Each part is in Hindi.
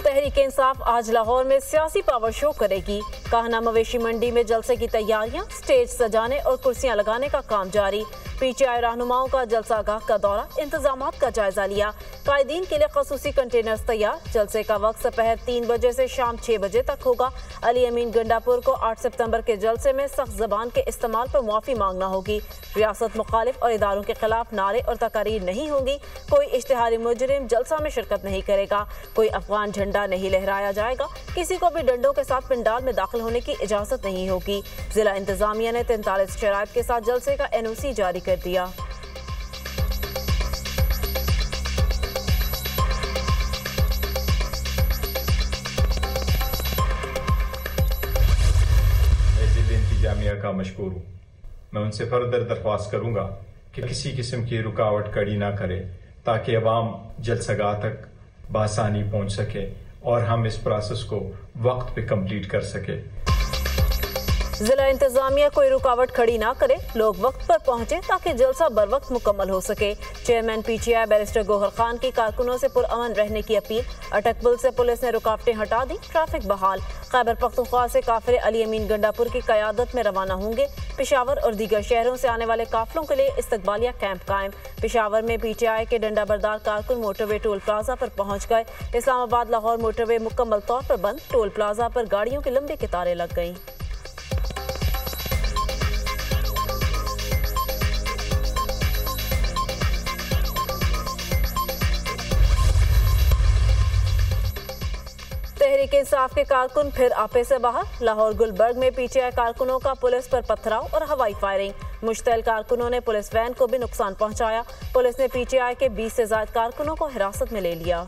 तहरीक इंसाफ आज लाहौर में सियासी पावर शो करेगी। काहना मवेशी मंडी में जलसे की तैयारियां, स्टेज सजाने और कुर्सियां लगाने का काम जारी। पीटीआई रहनुमाओं का जलसागाह का दौरा, इंतजामात का जायजा लिया। कायदीन के लिए खसूसी कंटेनर्स तैयार। जलसे का वक्त दोपहर 3 बजे से शाम 6 बजे तक होगा। अली अमीन गंडापुर को 8 सितंबर के जलसे में सख्त जबान के इस्तेमाल पर मुआफी मांगना होगी। रियासत मुखालिफ और इदारों के खिलाफ नारे और तकारीर नहीं होंगी। कोई इश्तिहारी मुजरिम जलसा में शिरकत नहीं करेगा। कोई अफगान झंडा नहीं लहराया जाएगा। किसी को भी डंडों के साथ पंडाल में दाखिल होने की इजाजत नहीं होगी। जिला इंतजामिया ने 43 शराइत के साथ जलसे का NOC जारी कर दिया। मैं जिला इंतजामिया का मशकूर हूँ। मैं उनसे फर्दर दरख्वास्त करूंगा कि किसी किस्म की रुकावट खड़ी ना करे ताकि अवाम जलसगाह तक बासानी पहुंच सके और हम इस प्रोसेस को वक्त पे कंप्लीट कर सके। जिला इंतजामिया कोई रुकावट खड़ी ना करे, लोग वक्त पर पहुंचे ताकि जलसा बर वक्त मुकम्मल हो सके। Chairman PTI barrister Gohar Khan की कारकुनों से पुरअमन रहने की अपील। अटकपुल से पुलिस ने रुकावटें हटा दी, ट्रैफिक बहाल। खैबर पख्तूनख्वा से काफिले अली अमीन गंडापुर की क़यादत में रवाना होंगे। पेशावर और दीगर शहरों से आने वाले काफिलों के लिए इस्तकबालिया कैंप कायम। पेशावर में PTI के डंडा बरदार कारकुन मोटरवे टोल प्लाजा पर पहुंच गए। इस्लामाबाद लाहौर मोटरवे मुकम्मल तौर पर बंद। टोल प्लाजा पर गाड़ियों की लंबी कतारें लग गईं। तहरीक इंसाफ के कारकुन फिर आपे से बाहर। लाहौर गुलबर्ग में PTI कारकुनों का पुलिस पर पथराव और हवाई फायरिंग। मुश्तैल कारकुनों ने पुलिस वैन को भी नुकसान पहुंचाया। पुलिस ने PTI के 20 से ज्यादा कारकुनों को हिरासत में ले लिया।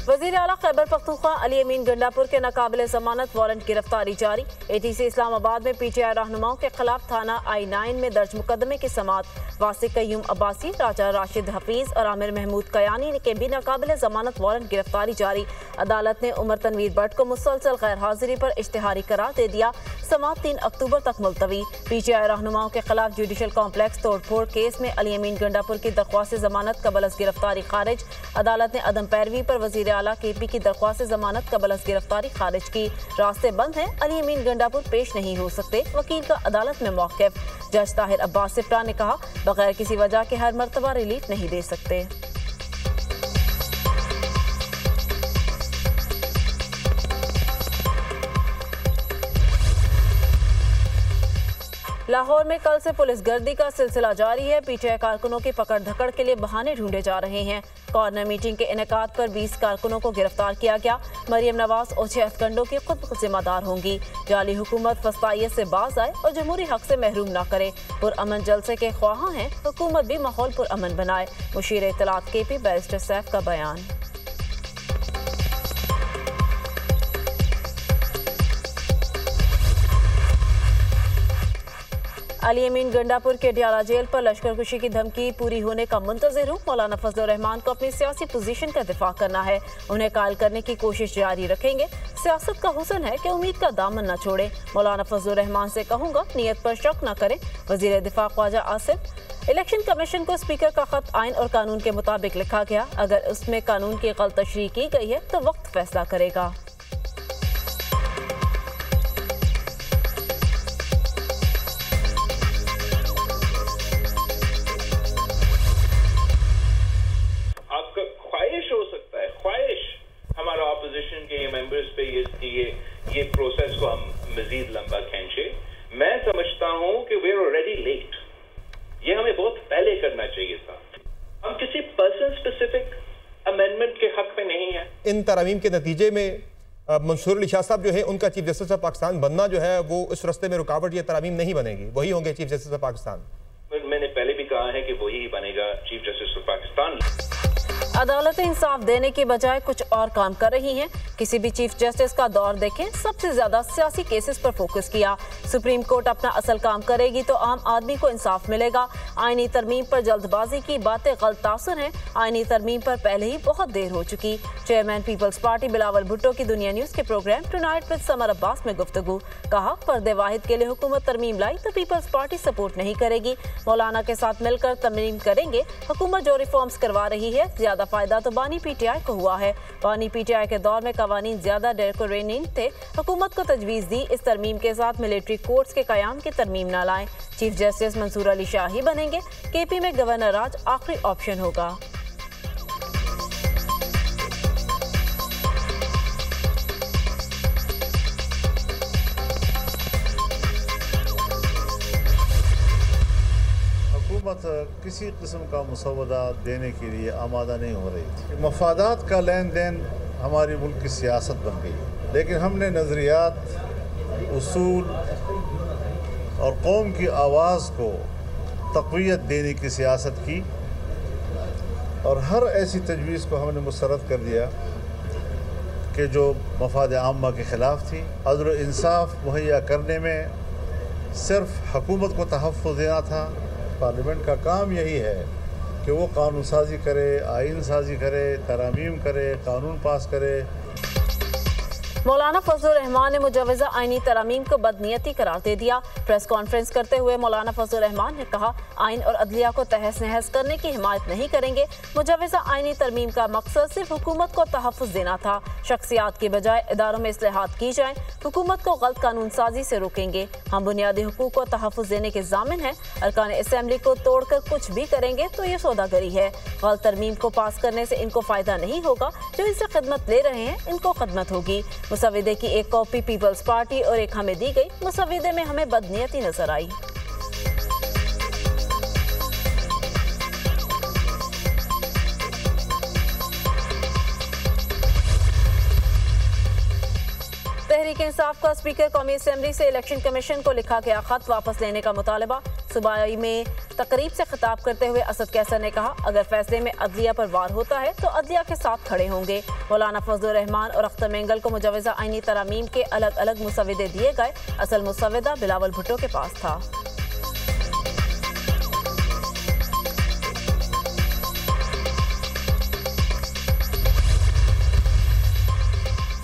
वज़ीर आला खैबर पख्तूनख्वा अली अमीन गंडापुर के नाकाबिले जमानत वारंट गिरफ्तारी जारी। ATC इस्लामाबाद में PTI रहनुमाओं के खिलाफ थाना I9 में दर्ज मुकदमे की समात। वासिक कय्यूम अब्बासी, राजा राशिद हफीज और आमिर महमूद कयानी के भी नाकाबिले जमानत वारंट गिरफ्तारी जारी। अदालत ने उमर तनवीर भट्ट को मुसलसल गैर हाजिरी पर इश्तिहारी करार दे दिया। समात 3 अक्टूबर तक मुलतवी। PTI रहनुमाओं के खिलाफ जुडिशल कॉम्प्लेक्स तोड़फोड़ केस में अली अमीन गंडापुर की दरख्वास्त जमानत कबल गिरफ्तारी खारिज। अदालत ने अदम पैरवी पर वज़ीर आला KP की दरख्वास्त जमानत कबल गिरफ्तारी खारिज की। रास्ते बंद हैं, अली अमीन गंडापुर पेश नहीं हो सकते। वकील का अदालत में मौक़िफ़। जज ताहिर अब्बास सिप्रा ने कहा, बगैर किसी वजह के हर मर्तबा रिलीफ नहीं दे सकते। लाहौर में कल से पुलिस गर्दी का सिलसिला जारी है। PTI कारकुनों की पकड़ धकड़ के लिए बहाने ढूंढे जा रहे हैं। कॉर्नर मीटिंग के इनेकाद पर 20 कारकुनों को गिरफ्तार किया गया। मरियम नवाज और 6 हथकंडों की खुद जिम्मेदार होंगी। जाली हुकूमत फस्तायत से बाज आए और जमहूरी हक से महरूम न करे। पुरअमन जलसे के ख्वाहां हैं, हुकूमत भी माहौल पुरअमन बनाए। मुशीर इत्तलात KP बैरिस्टर सैफ का बयान। अली अमीन गंडापुर के डियाला जेल पर लश्कर कुशी की धमकी पूरी होने का मुंतज़िर हूँ। मौलाना फजल रहमान को अपनी सियासी पोजीशन का दिफा करना है। उन्हें कायल करने की कोशिश जारी रखेंगे। सियासत का हुस्न है कि उम्मीद का दामन न छोड़े। मौलाना फजल रहमान से कहूँगा, नीयत पर शक न करें। वज़ीर दिफा ख्वाजा आसिफ। इलेक्शन कमीशन को स्पीकर का खत आइन और कानून के मुताबिक लिखा गया। अगर उसमें कानून की गलत तशरीह की गई है तो वक्त फैसला करेगा। ये प्रोसेस को हम मजीद लंबा खींचे। मैं समझता हूं कि वी आर ऑलरेडी लेट। ये हमें बहुत पहले करना चाहिए था। हम किसी पर्सन स्पेसिफिक अमेंडमेंट के हक में नहीं है। इन तरमीम के नतीजे में मंसूर अली शाह साहब जो है, उनका चीफ जस्टिस ऑफ पाकिस्तान बनना जो है वो इस रास्ते में रुकावट या तरमीम नहीं बनेगी। वही होंगे चीफ जस्टिस ऑफ पाकिस्तान। मैंने पहले भी कहा है कि वही बनेगा चीफ जस्टिस ऑफ पाकिस्तान। अदालतें इंसाफ देने की बजाय कुछ और काम कर रही हैं। किसी भी चीफ जस्टिस का दौर देखें, सबसे ज्यादा सियासी केसेस पर फोकस किया। सुप्रीम कोर्ट अपना असल काम करेगी तो आम आदमी को इंसाफ मिलेगा। आईनी तरमीम पर जल्दबाजी की बातें गलत तासुर हैं। आईनी तरमीम पर पहले ही बहुत देर हो चुकी। Chairman Peoples Party Bilawal Bhutto की दुनिया न्यूज के programme tonight with Sammar Abbas में गुफ्तगू। कहा, फर्द वाहिद के लिए हुकूमत तरमीम लाई तो पीपल्स पार्टी सपोर्ट नहीं करेगी। मौलाना के साथ मिलकर तरमीम करेंगे। हुकूमत जो रिफॉर्म्स करवा रही है ज्यादा फायदा तो बानी पीटीआई को हुआ है। बानी पीटीआई के दौर में कवानीन ज्यादा डेकोरेटिव थे। हुकूमत को तजवीज़ दी इस तरमीम के साथ मिलिट्री कोर्ट्स के कयाम की तरमीम न लाएं। चीफ जस्टिस मंसूर अली शाह ही बनेंगे। केपी में गवर्नर राज आखिरी ऑप्शन होगा। हुकूमत किसी किस्म का मुसवदा देने के लिए आमादा नहीं हो रही थी। मफादात का लेन देन हमारी मुल्क की सियासत बन गई, लेकिन हमने नज़रियात, उसूल और कौम की आवाज़ को तक़वियत देने की सियासत की और हर ऐसी तजवीज़ को हमने मुस्तरद कर दिया कि जो मफाद आम्मा के ख़िलाफ़ थी। अदल इंसाफ मुहैया करने में सिर्फ हुकूमत को तहफ़्फ़ुज़ देना था। पार्लियामेंट का काम यही है कि वो कानून साजी करे, आइन साजी करे, तरामीम करे, कानून पास करे। मौलाना फजलुर रहमान ने मुजवज़ा आइनी तरामीम को बदनीयती करार दे दिया। प्रेस कॉन्फ्रेंस करते हुए मौलाना फजलुर रहमान ने कहा, आइन और अदलिया को तहस नहस करने की हिमायत नहीं करेंगे। मुजवज़ा आइनी तरमीम का मकसद सिर्फ हुकूमत को तहफ़्फ़ुज़ देना था। शख्सियात की बजाय इदारों में इस्लाहात की जाएँ। हुकूमत को गलत कानून साजी से रोकेंगे। हम बुनियादी हुकूक को तहफ़्फ़ुज़ देने के ज़ामिन हैं। अरकान असम्बली को तोड़कर कुछ भी करेंगे तो ये सौदागरी है। गलत तरमीम को पास करने से इनको फ़ायदा नहीं होगा। जो इनसे खिदमत ले रहे हैं इनको खिदमत होगी। मुसविदे की एक कॉपी पीपल्स पार्टी और एक हमें दी गई। मुसविदे में हमें बदनीयती नजर आई। तहरीक इंसाफ का स्पीकर कौमी असम्बली से इलेक्शन कमीशन को लिखा गया खत वापस लेने का मुतालबा। सूबाई में तकरीब से खिताब करते हुए असद कैसर ने कहा, अगर फैसले में अदलिया पर वार होता है तो अदलिया के साथ खड़े होंगे। मौलाना फजलुर रहमान और अख्तर मेंगल को मुजवज़ा आइनी तरामीम के अलग अलग मुसविदे दिए गए। असल मुसविदा बिलावल भुट्टो के पास था।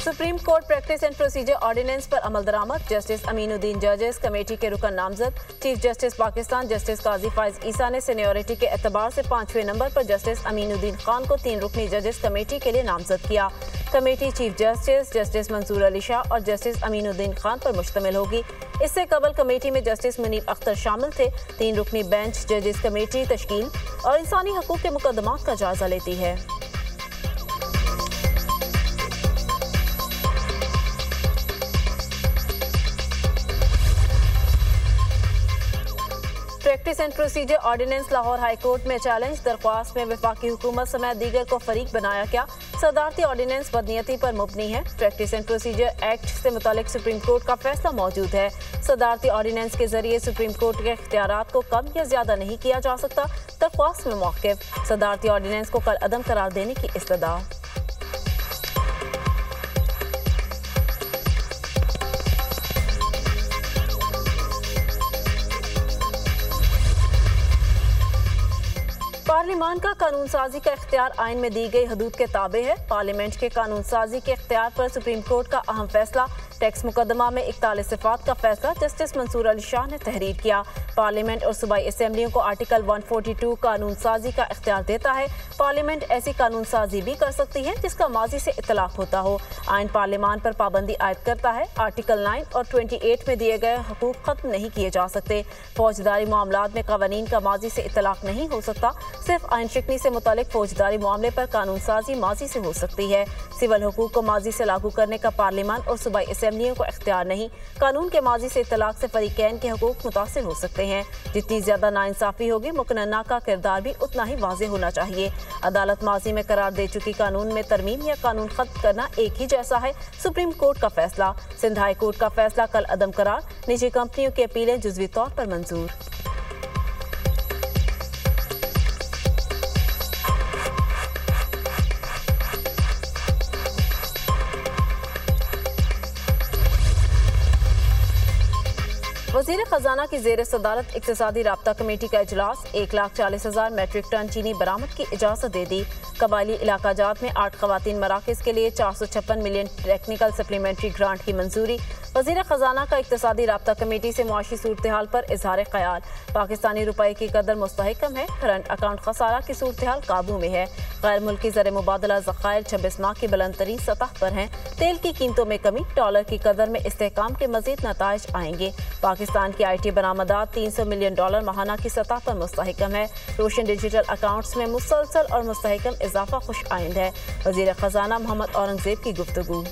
Supreme court practice and procedure ordinance पर अमल दरामद। जस्टिस अमीनुद्दीन जजेस कमेटी के रुकन नामजद। चीफ जस्टिस पाकिस्तान जस्टिस काजी फाइज ईसा ने सीनियरिटी के एतबार से 5वें नंबर पर जस्टिस अमीनुद्दीन खान को 3 रुकनी जजेस कमेटी के लिए नामजद किया। Committee chief justice justice Mansoor Ali Shah और जस्टिस अमीनुद्दीन खान पर मुश्तमिल होगी। इससे कबल कमेटी में जस्टिस मुनीर अख्तर शामिल थे। 3 रुकनी बेंच जजेस कमेटी तश्कील और इंसानी हकूक के मुकदमात का जायजा लेती है। Practice and procedure ordinance Lahore high court में चैलेंज। दरख्वास्त में वफाकी हुकूमत समेत दीगर को फरीक बनाया गया। सदारती ऑर्डिनेंस बदनीयती पर मुबनी है। प्रैक्टिस एंड प्रोसीजर एक्ट से मुतालिक सुप्रीम कोर्ट का फैसला मौजूद है। सदारती ऑर्डिनेंस के जरिए सुप्रीम कोर्ट के इख्तियारात को कम या ज्यादा नहीं किया जा सकता। दरख्वास्त में मौक़िफ़। सदारती ऑर्डिनेंस को कल अदम करार देने की इस्तदा। पार्लिमान का कानून साजी का इख्तियार आइन में दी गई हदूद के ताबे है। पार्लियामेंट के कानून साजी के इख्तियार पर सुप्रीम कोर्ट का अहम फैसला। टैक्स मुकदमा में 41 सिफात का फैसला जस्टिस मंसूर अली शाह ने तहरीर किया। पार्लियामेंट और सूबाई असम्बलियों को आर्टिकल 142 कानून साजी का इख्तियार देता है। पार्लियामेंट ऐसी कानून साजी भी कर सकती है जिसका माजी से इतलाक होता हो। आइन पार्लियामान पर पाबंदी आयद करता है। आर्टिकल 9 और 28 में दिए गए हकूक खत्म नहीं किए जा सकते। फौजदारी मामलात में कवानीन का माजी से इतलाक नहीं हो सकता। सिर्फ आइन शिकनी से मुतालिक फौजदारी मामले पर कानून साजी माजी से हो सकती है। सिविल हुकूक को माजी से लागू करने का पार्लियामान और सूबाई असम्बलियों को इख्तियार नहीं। कानून के माजी से इतलाक से फरीकैन के हकूक मुतासिर हो सकते हैं। जितनी ज्यादा नाइंसाफी होगी मुकन्ना का किरदार भी उतना ही वाज़ेह होना चाहिए। अदालत माजी में करार दे चुकी कानून में तरमीम या कानून खत्म करना एक ही जैसा है। सुप्रीम कोर्ट का फैसला। सिंध हाई कोर्ट का फैसला कल अदम करार। निजी कंपनियों की अपीलें जुज़वी तौर पर मंजूर। वज़ीर ख़जाना की ज़ेर सदारत इक़्तिसादी राब्ता कमेटी का इजलास 1,40,000 मैट्रिक टन चीनी बरामद की इजाज़त दे दी। कबायली इलाका जात में 8 ख़वातीन मराकज़ के लिए 456 मिलियन टेक्निकल सप्लीमेंट्री ग्रांट की मंजूरी। वज़ीर ख़जाना का इक़्तिसादी राब्ता कमेटी से मुआशी सूरत हाल पर इजहार ख्याल। पाकिस्तानी रुपये की कदर मुस्तहकम है, करंट अकाउंट खसारा की सूरत हाल काबू में है। गैर मुल्की ज़र मुबादला ज़खायर 26 माह की बुलंद तरीन सतह पर हैं। तेल की कीमतों में कमी, डॉलर की कदर में इस्तेहकाम के मज़ीद नताइज आएंगे। पाकिस्तान की IT बरामदात 300 मिलियन डॉलर माहाना की सतह पर मुस्तहकम है। रोशन डिजिटल अकाउंट्स में मुसलसल और मुस्तहकम इजाफा खुश आइंद है। वज़ीर ख़जाना मोहम्मद औरंगज़ेब की गुफ्तगू।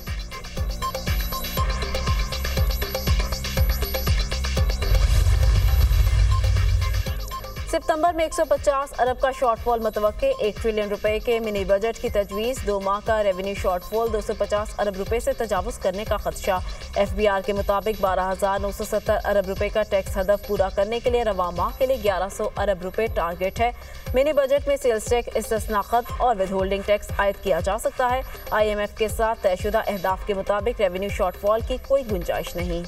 सितंबर में 150 अरब का शॉर्टफॉल मुतवक्के। 1 ट्रिलियन रुपए के मिनी बजट की तजवीज़। 2 माह का रेवेन्यू शॉर्टफॉल 250 अरब रुपए से तजावुज़ करने का खदशा। FBR के मुताबिक 12,970 अरब रुपए का टैक्स हदफ पूरा करने के लिए रवा माह के लिए 1100 अरब रुपए टारगेट है। मिनी बजट में सेल्स टैक्स, इस्तिस्ना खत और विदहोल्डिंग टैक्स आयद किया जा सकता है। IMF के साथ तयशुदा अहदाफ के मुताबिक रेवेन्यू शॉर्टफॉल की कोई गुंजाइश नहीं।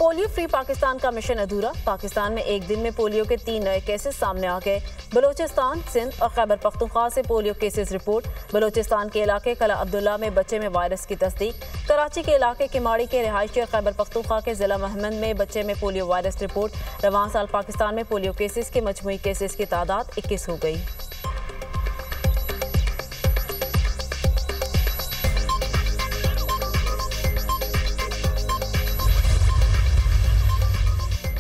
पोलियो फ्री पाकिस्तान का मिशन अधूरा। पाकिस्तान में एक दिन में पोलियो के 3 नए केसेस सामने आ गए। बलोचिस्तान, सिंध और खैबर पख्तूनख्वा से पोलियो केसेस रिपोर्ट। बलोचिस्तान के इलाके कला अब्दुल्ला में बच्चे में वायरस की तस्दीक। कराची के इलाके किमाड़ी के रिहायशी और खैबर पख्तूनख्वा के जिला महमद में बच्चे में पोलियो वायरस रिपोर्ट। रवां साल पाकिस्तान में पोलियो केसेस के मजमूई केसेस की तादाद 21 हो गई।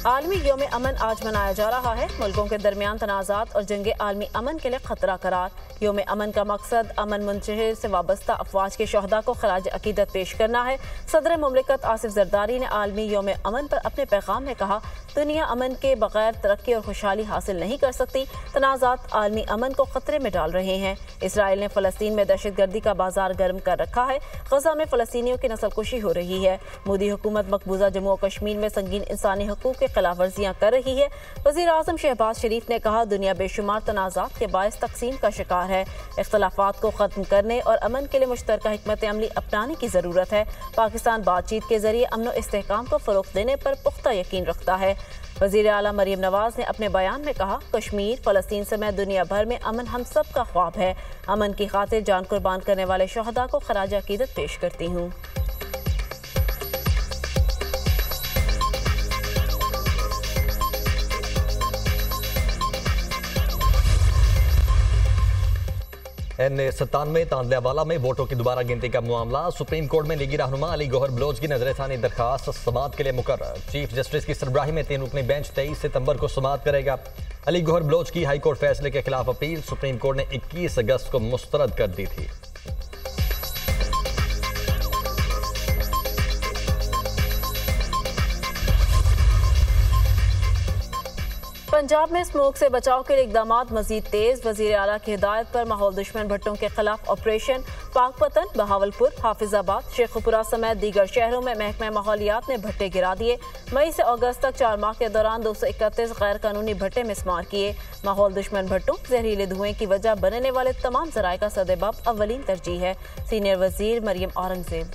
आलमी यौम अमन आज मनाया जा रहा है। मुल्कों के दरमियान तनाज़ात और जंग आलमी अमन के लिए खतरा करार। यौम अमन का मकसद अमन मुंतशिर से वाबस्ता अफवाज के शहदा को खराज अकीदत पेश करना है। सदर मुमलिकत आसिफ जरदारी ने आलमी यौम अमन पर अपने पैगाम में कहा, दुनिया अमन के बगैर तरक्की और खुशहाली हासिल नहीं कर सकती। तनाज़ात आलमी अमन को खतरे में डाल रहे हैं। इसराइल ने फ़लस्तीन में दहशतगर्दी का बाजार गर्म कर रखा है। गजा में फ़लस्तीनियों की नस्लकुशी हो रही है। मोदी हुकूमत मकबूजा जम्मू और कश्मीर में संगीन इंसानी हकूक़ के खिलाफ वर्जियाँ कर रही है। वज़ीर आज़म शहबाज शरीफ ने कहा, दुनिया बेशुमार तनाज़ात के बायस तकसीम का शिकार है। इख्तलाफात को ख़त्म करने और अमन के लिए मुश्तरका हिकमत अमली अपनाने की ज़रूरत है। पाकिस्तान बातचीत के जरिए अमन और इस्तेहकाम को फ़रोग़ देने पर पुख्ता यकीन रखता है। वज़ीर आला मरियम नवाज ने अपने बयान में कहा, कश्मीर, फ़लस्तीन समेत दुनिया भर में अमन हम सब का ख्वाब है। अमन की खातिर जान कुर्बान करने वाले शहदा को खराज अकीदत पेश करती हूँ। N97 तांदलियावाला में वोटों की दोबारा गिनती का मामला। सुप्रीम कोर्ट में लीगी रहनुमा अली गौहर बलोच की नजरसानी दरखास्त समाअत के लिए मुकर्रर। चीफ जस्टिस की सरबराही में 3 रुकनी बेंच 23 सितंबर को समाअत करेगा। अली गौहर बलोच की हाई कोर्ट फैसले के खिलाफ अपील सुप्रीम कोर्ट ने 21 अगस्त को मुस्तरद कर दी थी। पंजाब में स्मोक से बचाव के लिए इकदाम मजीद तेज। वजीर आला की हिदायत पर माहौल दुश्मन भट्टों के खिलाफ ऑपरेशन। पाकपतन, बहावलपुर, हाफिजाबाद, शेखुपुरा समेत दीगर शहरों में महकमा माहौलियात ने भट्टे गिरा दिए। मई से अगस्त तक 4 माह के दौरान 231 गैर कानूनी भट्टे मिस्मार किए। माहौल दुश्मन भट्टों, जहरीले धुएं की वजह बनने वाले तमाम जराए का सदेबाब अव्वलीन तरजीह है। सीनियर वजीर मरियम औरंगजेब।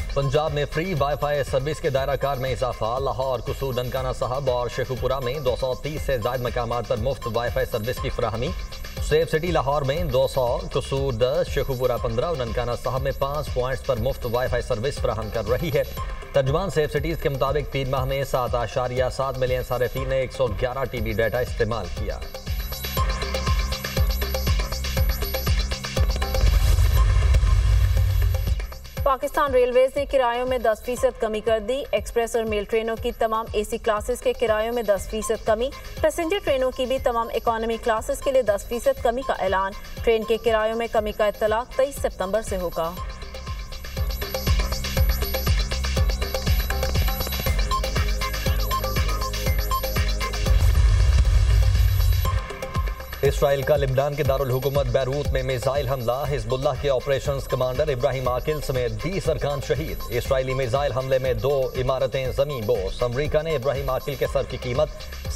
पंजाब में फ्री वाईफाई सर्विस के दायरा कार में इजाफा। लाहौर, कुसूर, ननकाना साहब और शेखुपुरा में 230 से ज्यादा मकामात पर मुफ्त वाईफाई सर्विस की फराहमी। सेफ सिटी लाहौर में 200, कुसूर 10, शेखुपुरा 15 और ननकाना साहब में 5 पॉइंट्स पर मुफ्त वाईफाई सर्विस फराहम कर रही है। तर्जुमान सेफ सिटीज के मुताबिक 3 माह में 7.7 मिलियन सारिफीन ने 111 TB डाटा इस्तेमाल किया। पाकिस्तान रेलवेज ने किरायों में 10% कमी कर दी। एक्सप्रेस और मेल ट्रेनों की तमाम AC क्लासेस के किरायों में 10% कमी। पैसेंजर ट्रेनों की भी तमाम इकोनॉमी क्लासेस के लिए 10% कमी का ऐलान। ट्रेन के किरायों में कमी का इत्तलाक 23 सितंबर से होगा। इसराइल का लिबनान के दारुल हुकूमत बैरूत में मिसाइल हमला, हिजबुल्लाह के ऑपरेशंस कमांडर इब्राहिम आकिल समेत 20 अरकान शहीद। इसराइली मिसाइल हमले में 2 इमारतें जमीन बोस। अमरीका ने इब्राहिम आकिल के सर की कीमत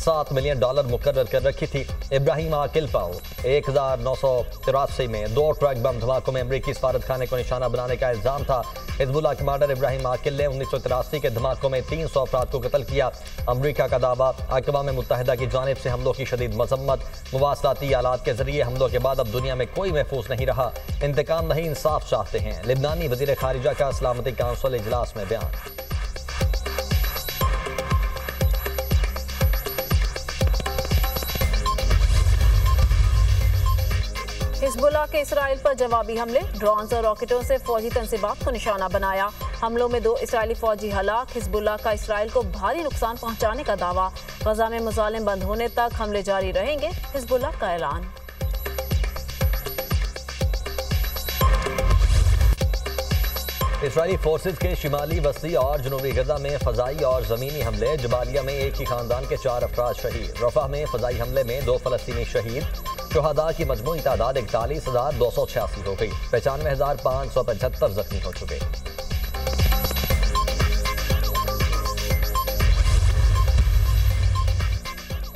$7 मिलियन मुकर्रर कर रखी थी। इब्राहिम आकिल पर 1983 में 2 ट्रक बम धमाकों में अमरीकी सफारत खाने को निशाना बनाने का इल्जाम था। हिजबुल्लाह कमांडर इब्राहिम आकिल ने 1983 के धमाकों में 300 अफराद को कत्ल किया। अमरीका का दावा, अक़वाम मुत्तहिदा की जानिब से हमलों की शदीद मजम्मत। मुवासलाती आलात के जरिए हमलों के बाद अब दुनिया में कोई महफूज नहीं रहा। इंतकाम नहीं, इंसाफ चाहते हैं। लिबनानी वज़ीर खारिजा का सलामती काउंसिल इजलास में बयान। हिजबुल्लाह के इसराइल पर जवाबी हमले, ड्रोन्स और रॉकेटों से फौजी तंसीबात को निशाना बनाया। हमलों में 2 इसराइली फौजी हलाक। हिजबुल्लाह का इसराइल को भारी नुकसान पहुंचाने का दावा। गजा में मुजालिम बंद होने तक हमले जारी रहेंगे, हिजबुल्लाह का ऐलान। इसराइली फोर्सेज के शिमाली वस्ती और जनूबी गजा में फजाई और ज़मीनी हमले। जबालिया में एक ही खानदान के 4 अफराद शहीद। रफा में फजाई हमले में 2 फ़लस्तीनी शहीद। शुहदा की मजमूई तादाद 41,286 हो गई। 95,575 जख्मी हो चुके।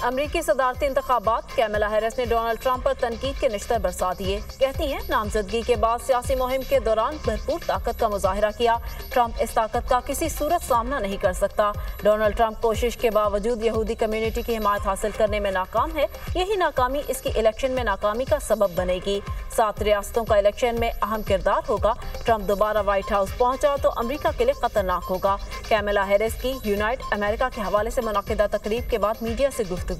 अमरीकी सदारती इंतखाबात, कैमला हैरिस ने डोनाल्ड ट्रंप पर तनकीद के निश्तर बरसा दिए। कहती हैं, नामजदगी के बाद सियासी मुहिम के दौरान भरपूर ताकत का मुजाहिरा किया। ट्रंप इस ताकत का किसी सूरत सामना नहीं कर सकता। डोनाल्ड ट्रंप कोशिश के बावजूद यहूदी कम्युनिटी की हिमायत हासिल करने में नाकाम है। यही नाकामी इसकी इलेक्शन में नाकामी का सबब बनेगी। 7 रियासतों का इलेक्शन में अहम किरदार होगा। ट्रंप दोबारा व्हाइट हाउस पहुंचा तो अमरीका के लिए खतरनाक होगा। कैमला हैरिस की यूनाइट अमेरिका के हवाले से मुनाकिदा तकरीब के बाद मीडिया से गुफ्तगू।